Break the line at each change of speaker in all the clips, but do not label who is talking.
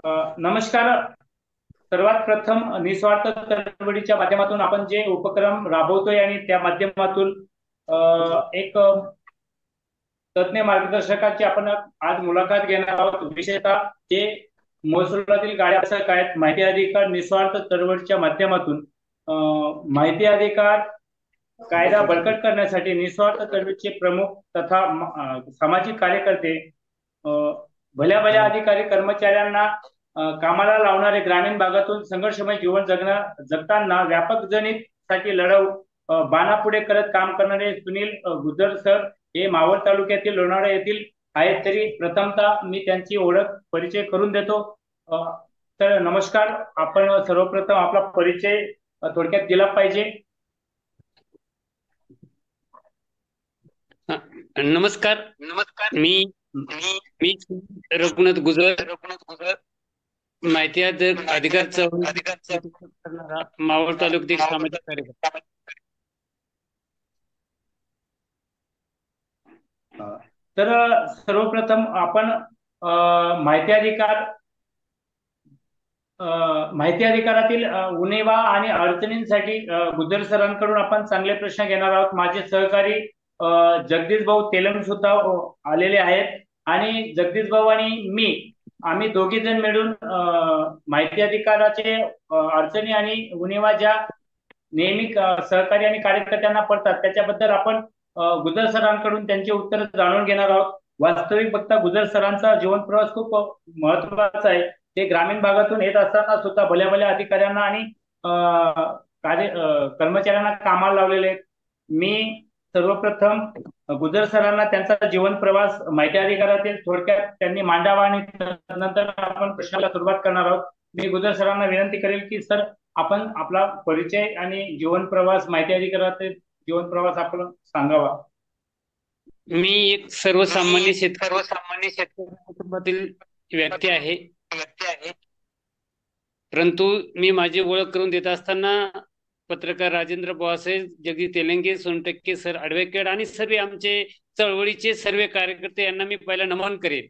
नमस्कार. सर्वात प्रथम निस्वार्थ चळवळीच्या माध्यमातून आपण जे उपक्रम राबवतोय आणि त्या माध्यमातून एक तज्ञ मार्गदर्शकाची आपण आज मुलाखत घेणार आहोत. विशेषतः जे महसुलातील गाड्या आहेत, माहिती अधिकार निस्वार्थ चळवळीच्या माध्यमातून माहिती अधिकार कायदा बळकट करण्यासाठी निस्वार्थ चळवळीचे प्रमुख तथा सामाजिक कार्यकर्ते भल्या भल्या अधिकारी कर्मचाऱ्यांना कामाला लावणारे, ग्रामीण भागातून संघर्षमय जीवन जगताना व्यापक जनहितासाठी बाणापुढे करत काम करणारे सुनील गुजर सर हे मावळ तालुक्यातील लोणावळा येथील आहेत. तरी प्रथमतः मी त्यांची ओळख परिचय करून देतो. तर नमस्कार. आपण सर्वप्रथम आपला परिचय थोडक्यात दिला पाहिजे.
नमस्कार. मी मी रघुनाथ गुजर, माहिती अधिकार करणारा मावळ तालुक्यातील सामाजिक कार्यकर्ता.
तर सर्वप्रथम आपण माहिती अधिकारातील उणिवा आणि अडचणींसाठी गुजर सरांकडून आपण चांगले प्रश्न घेणार आहोत. माझे सहकारी जगदीश भाऊ तेलंग सुद्धा आलेले आहेत आणि जगदीश भाऊ आणि आम्ही दोघी जण मिळून माहिती अधिकाराचे अडचणी आणि उणिवा ज्या नेहमी सहकारी आणि कार्यकर्त्यांना पडतात त्याच्याबद्दल आपण गुजर सरांकडून त्यांचे उत्तर जाणून घेणार आहोत. वास्तविक बघता गुजर सरांचा जीवन प्रवास खूप महत्वाचा आहे. ते ग्रामीण भागातून येत असताना सुद्धा भल्या भल्या अधिकाऱ्यांना आणि कर्मचाऱ्यांना कामाला लावलेले आहेत. मी सर्वप्रथम गुजर सरांना त्यांचा जीवन प्रवास माहिती अधिकारातील थोडक्यात त्यांनी मांडावा आणि नंतर आपण प्रश्नाला सुरुवात करणार आहोत. मी गुजर सरांना विनंती करेल की सर, आपण आपला परिचय आणि जीवन प्रवास, माहिती अधिकारातील जीवन प्रवास आपण सांगावा.
मी एक सर्वसामान्य शेतकरी कुटुंबातील व्यक्ती आहे. परंतु मी माझी ओळख करून देत असताना पत्रकार राजेंद्र बोआसे, जगदीश तेलंगे, सोनटक्के सर, ॲडव्होकेट आणि सर्व आमचे चळवळीचे सर्व कार्यकर्ते यांना मी पहिला नमन करेन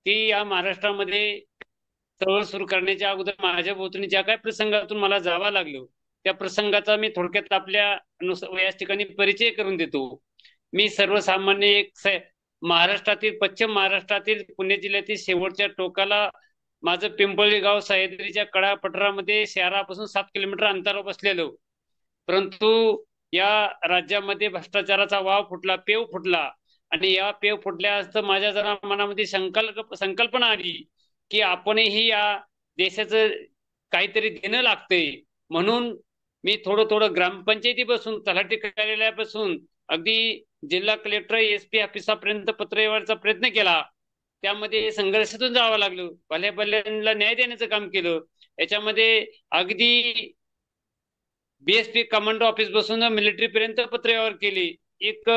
की या महाराष्ट्रामध्ये चळवळ सुरू करण्याच्या अगोदर माझ्या भोवतीने ज्या काही प्रसंगातून मला जावं लागलं त्या प्रसंगाचा मी थोडक्यात आपल्या याच ठिकाणी परिचय करून देतो. मी सर्वसामान्य महाराष्ट्रातील, पश्चिम महाराष्ट्रातील पुणे जिल्ह्यातील शेवटच्या टोकाला माझं पिंपळी गाव सह्याद्रीच्या कडा पठारामध्ये शहरापासून 7 किलोमीटर अंतरावर बसलेलो. परंतु या राज्यामध्ये भ्रष्टाचाराचा वाव फुटला, पेव फुटला आणि या पेव फुटल्या असता माझ्या जरा मनामध्ये संकल्पना आली की आपणही या देशाचं काहीतरी देणं लागतंय. म्हणून मी थोडं ग्रामपंचायतीपासून, तलाठी कार्यालयापासून अगदी जिल्हा कलेक्टर, SP ऑफिसापर्यंत पत्र व्यवहाराचा प्रयत्न केला. त्यामध्ये संघर्षातून जावं लागलं. भल्या भल्यांना न्याय देण्याचं काम केलं. याच्यामध्ये अगदी BSP कमांडो ऑफिस बसून मिलिटरी पर्यंत पत्र व्यवहार केले. एक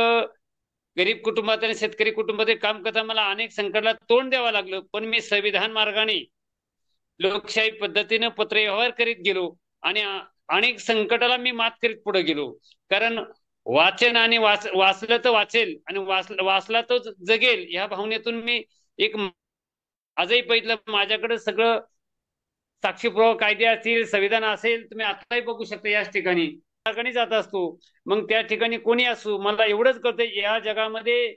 गरीब कुटुंबात आणि शेतकरी कुटुंबात काम करता मला अनेक संकटाला तोंड द्यावं लागलं. पण मी संविधान मार्गाने, लोकशाही पद्धतीने पत्र व्यवहार करीत गेलो आणि अनेक संकटाला मी मात करीत पुढे गेलो. कारण वाचन आणि वाचलं तर वाचेल आणि वाचला तर जगेल या भावनेतून मी एक आजही पहिलं माझ्याकडे सगळं साक्षी पुरावा, कायदे असतील, संविधान असेल, तुम्ही आताही बघू शकता याच ठिकाणी जात असतो. मग त्या ठिकाणी कोणी असू, मला एवढंच कळतंय या जगामध्ये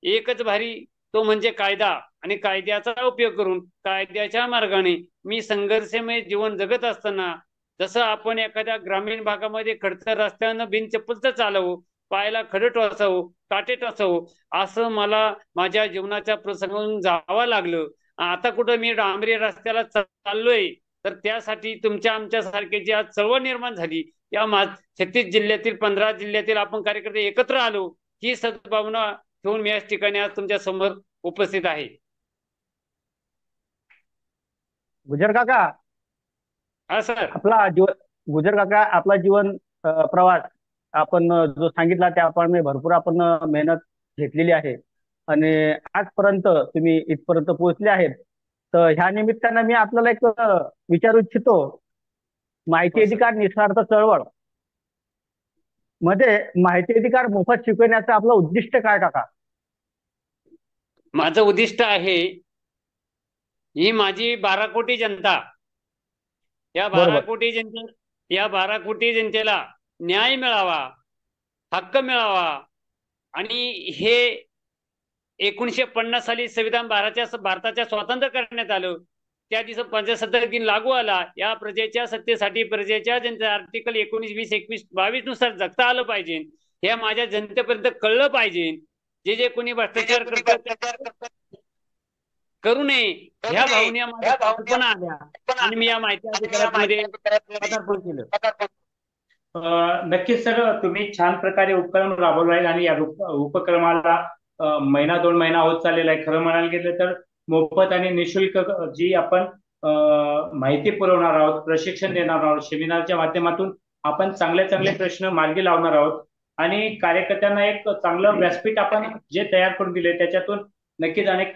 एकच भारी, तो म्हणजे कायदा. आणि कायद्याचा उपयोग करून कायद्याच्या मार्गाने मी संघर्षमय जीवन जगत असताना, जसं आपण एखाद्या ग्रामीण भागामध्ये खडतर रस्त्यानं बिनचप्पलचं चालवं, पायाला खडट वाचावं, काटेट असावं, असं मला माझ्या जीवनाच्या प्रसंगातून जावं लागलं. आता कुठं मी डांबरी रस्त्याला चाललोय तर त्यासाठी तुमच्या आमच्यासारखे जी आज चळवळ निर्माण झाली, या 36 जिल्ह्यातील 15 जिल्ह्यातील आपण कार्यकर्ते एकत्र आलो, ही सद्भावना ठेवून मी याच ठिकाणी आज तुमच्या समोर उपस्थित आहे.
गुजर काका,
हा सर.
गुजर काका, आपला जीवन प्रवास आपण जो सांगितला त्याप्रमाणे भरपूर आपण मेहनत घेतलेली आहे आणि आजपर्यंत तुम्ही इथपर्यंत पोहोचले आहेत. तर ह्या निमित्तानं मी आपल्याला एक विचारू इच्छितो, माहिती अधिकार निस्वार्थ चळवळ मध्ये माहिती अधिकार मोफत शिकवण्याचं आपलं उद्दिष्ट काय काका?
माझं उद्दिष्ट आहे ही माझी 12 कोटी जनता, या 12 कोटी जनते, या 12 कोटी जनतेला न्याय मिळावा, हक्क मिळावा, आणि हे 1950 साली संविधान भारताच्या स्वातंत्र्य करण्यात आलं, त्या दिवशी 75 दिन लागू आला. या प्रजेच्या सत्तेसाठी प्रजेच्या जनते आर्टिकल 19, 20, 21, 22 नुसार जगता आलं पाहिजे. हे माझ्या जनतेपर्यंत कळलं पाहिजे. जे कोणी भ्रष्टाचार करतात करू नये ह्या भावना माझ्या कल्पना आल्या आणि मी या माहिती अधिकारामध्ये पदार्पण केलं.
नक्कीच सर, तुम्ही छान प्रकारे उपक्रम राबवला आहे आणि या उपक्रमाला महिना 2 महिना होत चाललेला आहे. खरं म्हणायला गेलं तर मोफत आणि निशुल्क जी आपण माहिती पुरवणार आहोत, प्रशिक्षण देणार आहोत, सेमिनारच्या माध्यमातून आपण चांगले चांगले प्रश्न मार्गी लावणार आहोत आणि कार्यकर्त्यांना एक चांगलं व्यासपीठ आपण जे तयार करून दिले त्याच्यातून नक्कीच अनेक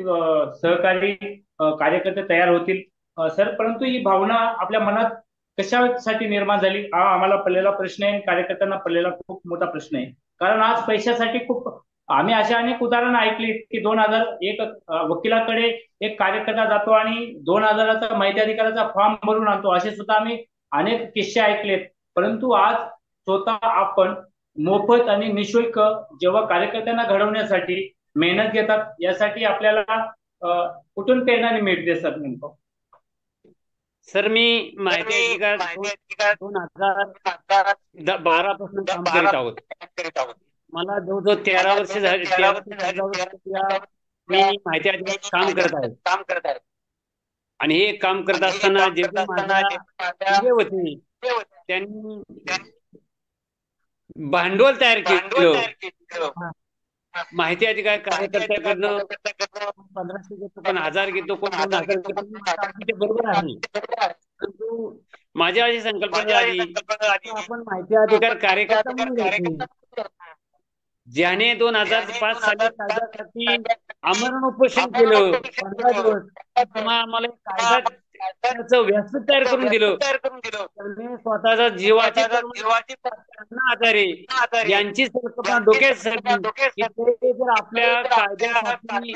सहकारी कार्यकर्ते तयार होतील. सर, परंतु ही भावना आपल्या मनात कशासाठी निर्माण झाली हा आम्हाला पडलेला प्रश्न आहे. कार्यकर्त्यांना पडलेला खूप मोठा प्रश्न आहे. कारण आज पैशासाठी खूप आम्ही अशा अनेक उदाहरणं ऐकली की 2001 वकिलाकडे एक कार्यकर्ता जातो आणि 2000चा माहिती अधिकाराचा फॉर्म भरून आणतो. असे सुद्धा आम्ही अनेक किस्से ऐकलेत. परंतु आज स्वतः आपण मोफत आणि निशुल्क जेव्हा कार्यकर्त्यांना घडवण्यासाठी मेहनत घेतात, यासाठी आपल्याला कुठून प्रेरणा मिळते सर नेमकं?
सर, मी माहिती अधिकार 2012 पासून काम करीत आहोत. मला जवळजवळ 13 वर्ष झाली. 13 वर्ष मी माहिती अधिकारात काम करत आहे. आणि हे काम करत असताना जे माझे होते त्यांनी भांडवल तयार केलं. माहिती अधिकार कार्यकर्त्याकडनं 1500 घेतो, कोण 1000 घेतो, कोण 2000 घेतो, बरोबर आहे. परंतु माझ्या अशी संकल्पना आली आपण माहिती अधिकार कार्यकर्ता म्हणून घ्यायची. ज्याने 2005 साली कायद्यासाठी आमरण उपोषण केलं 15 दिवस, आम्हाला कायद्याचं व्यासपीठ तयार करून दिलं. स्वतःचा जीवाची आधारे यांची संकल्पना डोक्यात सरली जर आपल्या कायद्यासाठी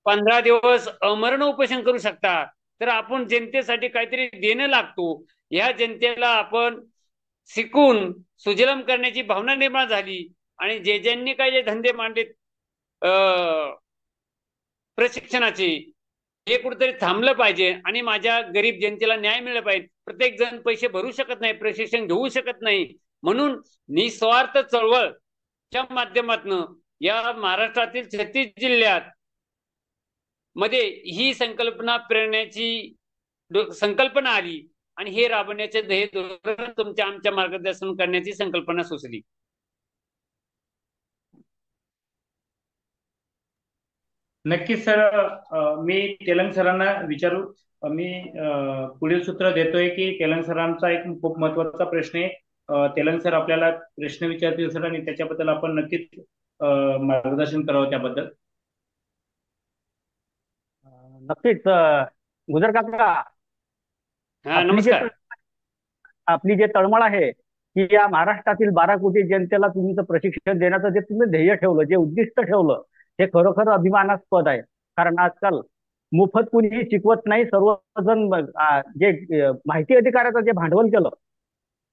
15 दिवस अमरण उपोषण करू शकता तर आपण जनतेसाठी काहीतरी देणं लागतो. ह्या जनतेला आपण शिकून सुजलम करण्याची भावना निर्माण झाली आणि ज्यांनी काही जे धंदे मांडलेत प्रशिक्षणाचे, हे कुठेतरी थांबलं पाहिजे आणि माझ्या गरीब जनतेला न्याय मिळाला पाहिजे. प्रत्येक जण पैसे भरू शकत नाही, प्रशिक्षण घेऊ शकत नाही. म्हणून निस्वार्थ चळवळच्या माध्यमातून या महाराष्ट्रातील 36 जिल्ह्यात मध्ये ही संकल्पना प्रेरण्याची संकल्पना आली आणि हे राबवण्याचे ध्येय धोरण तुमच्या आमच्या मार्गदर्शन करण्याची संकल्पना सुचली.
नक्कीच सर, मी तेलंग सरांना विचारू. मी पुढील सूत्र देतोय की तेलंग सरांचा एक खूप महत्वाचा प्रश्न आहे. तेलंग सर आपल्याला प्रश्न विचारतील सर आणि त्याच्याबद्दल आपण नक्कीच मार्गदर्शन करावं त्याबद्दल.
नक्कीच. गुजर काका,
नमस्कार.
आपली जे तळमळ आहे की या महाराष्ट्रातील 12 कोटी जनतेला तुमचं प्रशिक्षण देण्याचं जे तुम्ही ध्येय ठेवलं, जे उद्दिष्ट ठेवलं, हे खरोखर अभिमानास्पद आहे. कारण आजकाल मोफत कुणीही शिकवत नाही. सर्वजण जे माहिती अधिकाराचं जे भांडवल केलं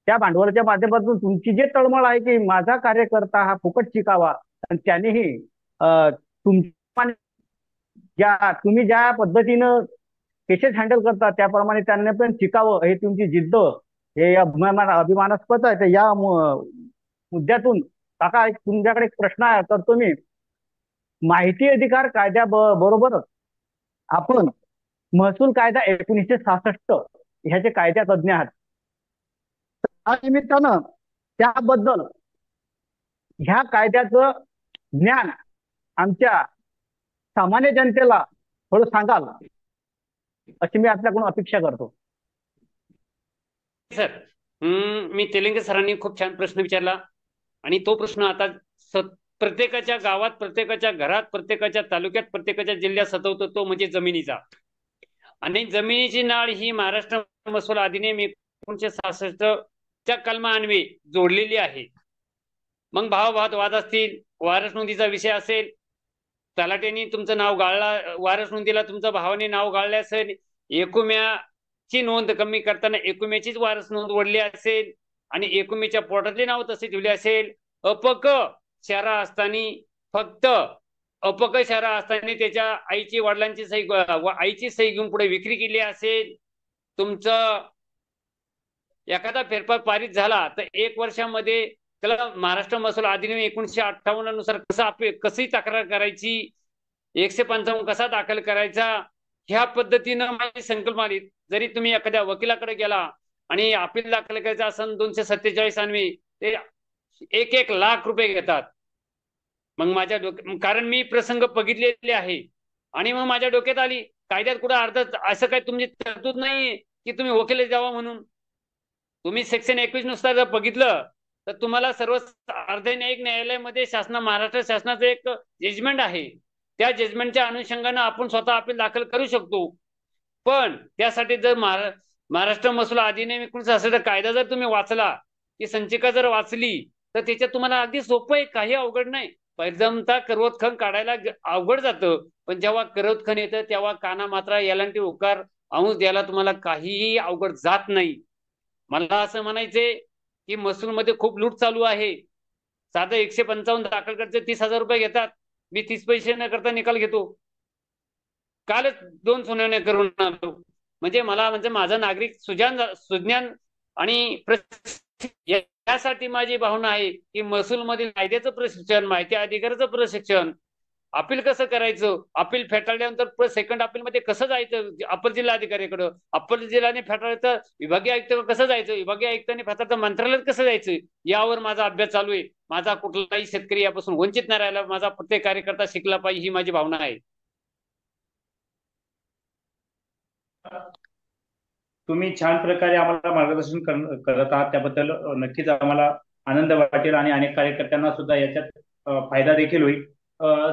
त्या भांडवलाच्या माध्यमातून तुमची जे तळमळ आहे की माझा कार्यकर्ता हा फुकट शिकावा आणि त्यानेही तुम्ही ज्या पद्धतीनं केसेस हँडल करता त्याप्रमाणे त्यांना पण शिकावं, हे तुमची जिद्द हे अभिमानास्पद आहे. तर या मुद्द्यातून काका तुमच्याकडे एक प्रश्न करतो मी. माहिती अधिकार कायद्या बरोबरच आपण महसूल कायदा 1966 ह्याचे कायद्या तज्ञ आहात. त्या निमित्तानं त्याबद्दल ह्या कायद्याचं ज्ञान आमच्या सामान्य जनतेला थोडं सांगाल अशी मी आपल्याकडून अपेक्षा करतो.
सर, मी तेलंगे सरांनी खूप छान प्रश्न विचारला आणि तो प्रश्न आता प्रत्येकाच्या गावात, प्रत्येकाच्या घरात, प्रत्येकाच्या तालुक्यात, प्रत्येकाच्या जिल्ह्यात सतवतो, तो म्हणजे जमिनीचा. आणि जमिनीची नाळ ही महाराष्ट्र महसूल अधिनियम 1966 च्या कलमान्वये जोडलेली आहे. मग भाववाद वाद असतील, वारस नोंदीचा विषय असेल, तलाट्याने तुमचं नाव गाळला, वारस नोंदीला तुमच्या भावाने नाव गाळले असेल, एकुम्याची नोंद कमी करताना एकुम्याचीच वारस नोंद वडली असेल आणि एकुम्याच्या पोटातले नाव तसे ठेवले असेल, अपक शारा असताना फक्त अपक शारा असताना त्याच्या आईची वडिलांची सही आईची सही घेऊन पुढे विक्री केली असेल, तुमचं एखादा फेरफार पारित झाला तर 1 वर्षामध्ये त्याला महाराष्ट्र महसूल अधिनियम 1958 नुसार कशी तक्रार करायची, 155 कसा दाखल करायचा, ह्या पद्धतीनं माझी संकल्पना आली. जरी तुम्ही एखाद्या वकिलाकडे गेला आणि अपील दाखल करायचं असेल 247 अन्वये ते 1 लाख रुपये घेतात. मग माझ्या कारण मी प्रसंग बघितलेले आहे आणि मग माझ्या डोक्यात आली, कायद्यात कुठं अर्ध असं काय तुमची तरतूद नाही की तुम्ही वकील जावा म्हणून. तुम्ही सेक्शन 21 नुसार जर बघितलं तर तुम्हाला सर्व अर्ध न्यायिक न्यायालयामध्ये महाराष्ट्र शासनाचं एक जजमेंट आहे. त्या जजमेंटच्या अनुषंगानं आपण स्वतः अपील दाखल करू शकतो. पण त्यासाठी जर महाराष्ट्र महसूल अधिनियम 1966 कायदा जर तुम्ही वाचला, की संचिका जर वाचली तर त्याच्यात तुम्हाला अगदी सोपं आहे, काही अवघड नाही. पहिल्यांदा करवतखन काढायला अवघड जातं, पण जेव्हा करवतखन येतं तेव्हा काना मात्रा यालांटी उकार अंश द्यायला तुम्हाला काहीही अवघड जात नाही. मला असं म्हणायचंय की महसूलमध्ये खूप लूट चालू आहे. साधं 155 दाखल करायचे 30,000 रुपये घेतात. मी 30 पैसे न करता निकाल घेतो. कालच 2 सुनावण्या करून आलो. म्हणजे माझा नागरिक सुज्ञान आणि यासाठी माझी भावना आहे की महसूलमधील कायद्याचं प्रशिक्षण, माहिती अधिकाराचं प्रशिक्षण, अपील कसं करायचं, अपील फेटाळल्यानंतर सेकंड अपील मध्ये कसं जायचं अप्पर जिल्हा अधिकाऱ्याकडं, अप्पर जिल्ह्याने फेटाळलं विभागीय आयुक्त कसं जायचं, विभागीय आयुक्तांनी फेटाळलं मंत्रालयात कसं जायचं, यावर माझा अभ्यास चालू आहे. माझा कुठलाही शेतकरी यापासून वंचित नाही राहिला, माझा प्रत्येक कार्यकर्ता शिकला पाहिजे, ही माझी भावना आहे.
तुम्ही छान प्रकारे आम्हाला मार्गदर्शन करत आहात, त्याबद्दल नक्कीच आम्हाला आनंद वाटेल आणि अनेक कार्यकर्त्यांना सुद्धा याच्यात फायदा देखील होईल.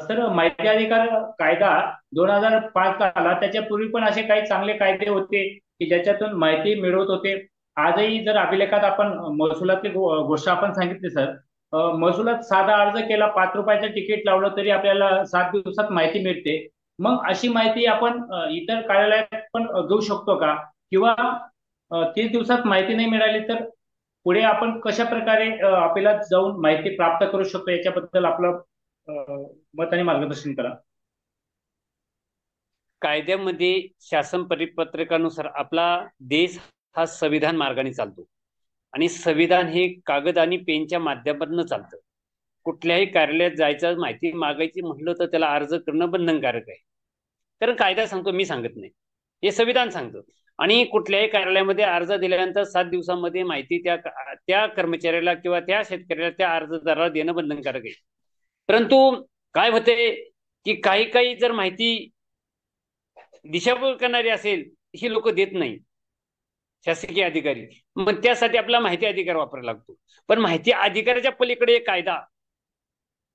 सर, माहिती अधिकार कायदा 2005 आला, त्याच्यापूर्वी पण असे काही चांगले कायदे होते की ज्याच्यातून माहिती मिळवत होते. आजही जर अभिलेखात आपण महसुलातली गोष्ट आपण सांगितली सर, महसुलात साधा अर्ज केला, 5 रुपयाचं तिकीट लावलं तरी आपल्याला 7 दिवसात माहिती मिळते. मग अशी माहिती आपण इतर कार्यालयात पण देऊ शकतो का? किंवा 30 दिवसात माहिती नाही मिळाली तर पुढे आपण कशा प्रकारे अपिलात जाऊन माहिती प्राप्त करू शकतो, याच्याबद्दल आपलं मत आणि मार्गदर्शन करा.
कायद्यामध्ये शासन परिपत्रकानुसार आपला देश हा संविधान मार्गाने चालतो आणि संविधान हे कागद आणि पेनच्या माध्यमातून चालतं. कुठल्याही कार्यालयात जायचं, माहिती मागायची म्हटलं तर त्याला अर्ज करणं बंधनकारक आहे. कारण कायदा सांगतो, मी सांगत नाही, हे संविधान सांगतं. आणि कुठल्याही कार्यालयामध्ये अर्ज दिल्यानंतर 7 दिवसांमध्ये माहिती त्या कर्मचाऱ्याला किंवा त्या शेतकऱ्याला, त्या अर्जदाराला देणं बंधनकारक आहे. परंतु काय होते की काही जर माहिती दिशाभूल करणारी असेल, ही लोक देत नाही शासकीय अधिकारी. मग त्यासाठी आपला माहिती अधिकार वापरायला लागतो. पण माहिती अधिकाराच्या पलीकडे एक कायदा,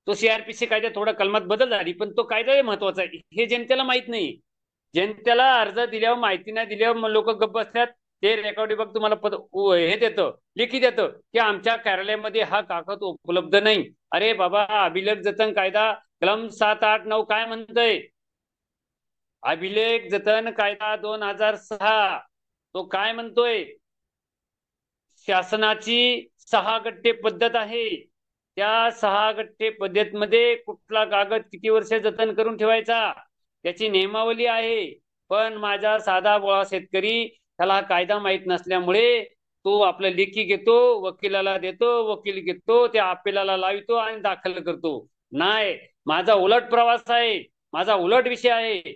तो सीआरपीसी कायदा, थोडा कलमात बदल झाली, पण तो कायदा महत्वाचा आहे. हे जनतेला माहित नाही. जनतेला अर्ज दिल्यावर माहिती नाही दिल्यावर लोक गप्प बसतात. ते रेकॉर्ड विभाग तुम्हाला हे देतं, लिखित देतं की आमच्या कार्यालयामध्ये हा कागद उपलब्ध नाही. अरे बाबा, अभिलेख जतन कायदा कलम 7, 8, 9 काय म्हणतोय? अभिलेख जतन कायदा 2006 तो काय म्हणतोय? शासनाची 6 गट्टे पद्धत आहे. त्या 6 गट्टे पद्धतीमध्ये कुठला कागद किती वर्ष जतन करून ठेवायचा त्याची नियमावली आहे. पण माझा साधा बोळा शेतकरी, त्याला कायदा माहित नसल्यामुळे तो आपलं लेखी घेतो, वकिलाला देतो, वकील घेतो, त्या अपिलाला लावतो आणि दाखल करतो. नाही, माझा उलट प्रवास आहे, माझा उलट विषय आहे.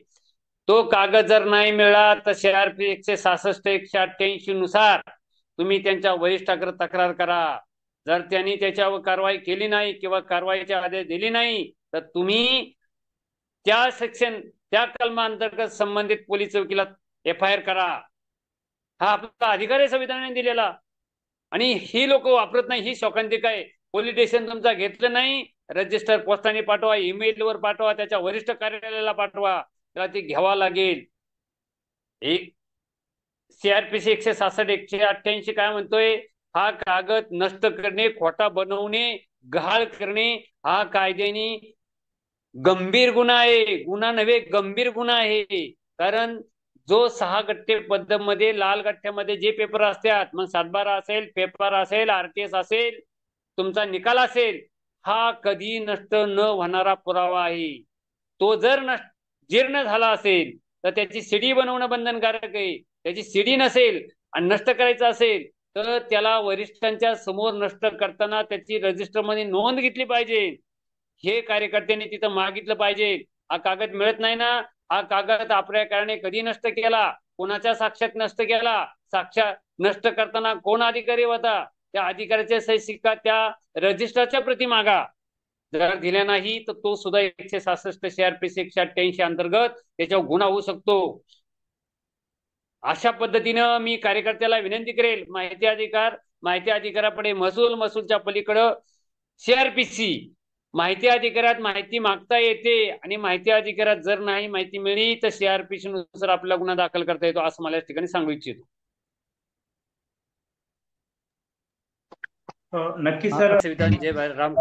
तो कागद जर नाही मिळाला तर सीआरपी 166, 188 नुसार तुम्ही त्यांच्या वरिष्ठाकडे तक्रार करा. जर त्यांनी त्याच्यावर कारवाई केली नाही किंवा कारवाईचे आदेश दिले नाही तर तुम्ही त्या कलमांतर्गत संबंधित पोलीस चौकीला FIR करा. हा आपला अधिकार आहे संविधानाने दिलेला. आणि ही लोक वापरत नाही, ही शोकांतिका आहे. पोलीस स्टेशन तुमचा घेतलं नाही, रजिस्टर पोस्टाने पाठवा, ईमेलवर पाठवा, त्याच्या वरिष्ठ कार्यालयाला पाठवा, त्याला ते घ्यावा लागेल. एक सीआरपीसी 166, 188 काय म्हणतोय? हा कागद नष्ट करणे, खोटा बनवणे, गहाळ करणे हा कायद्याने गंभीर गुन्हा आहे, गुन्हा नव्हे गंभीर गुन्हा आहे. कारण जो 6 गठ्ठे पद्धतमध्ये लाल गठ्ठ्यामध्ये जे पेपर असतात, मग 7/12 असेल, पेपर असेल, आरटीएस असेल, तुमचा निकाल असेल, हा कधी नष्ट न होणारा पुरावा आहे. तो जर जीर्ण झाला असेल तर त्याची सीडी बनवणं बंधनकारक आहे. त्याची सीडी नसेल आणि नष्ट करायचं असेल तर त्याला वरिष्ठांच्या समोर नष्ट करताना त्याची रजिस्टर मध्ये नोंद घेतली पाहिजे. हे कार्यकर्त्यांनी तिथं मागितलं पाहिजे. हा कागद मिळत नाही ना, हा कागद आपल्या कारणे कधी नष्ट केला, कोणाच्या साक्षात नष्ट केला, साक्षात नष्ट करताना कोण अधिकारी होता, त्या अधिकाऱ्याच्या सही शिक्का त्या रजिस्टरच्या प्रती मागा. जर दिल्या नाही तर तो सुद्धा 166 CRPC 188 अंतर्गत त्याच्यावर गुन्हा होऊ शकतो. अशा पद्धतीनं मी कार्यकर्त्याला विनंती करेल, माहिती अधिकारापुढे महसूल, महसूलच्या पलीकडं CRPC. माहिती अधिकारात माहिती मागता येते आणि माहिती अधिकारात जर नाही माहिती मिळली तर CRPC नुसार आपला गुन्हा दाखल करता येतो, असं मला या ठिकाणी सांगू इच्छितो.
नक्की सर.
जय राम.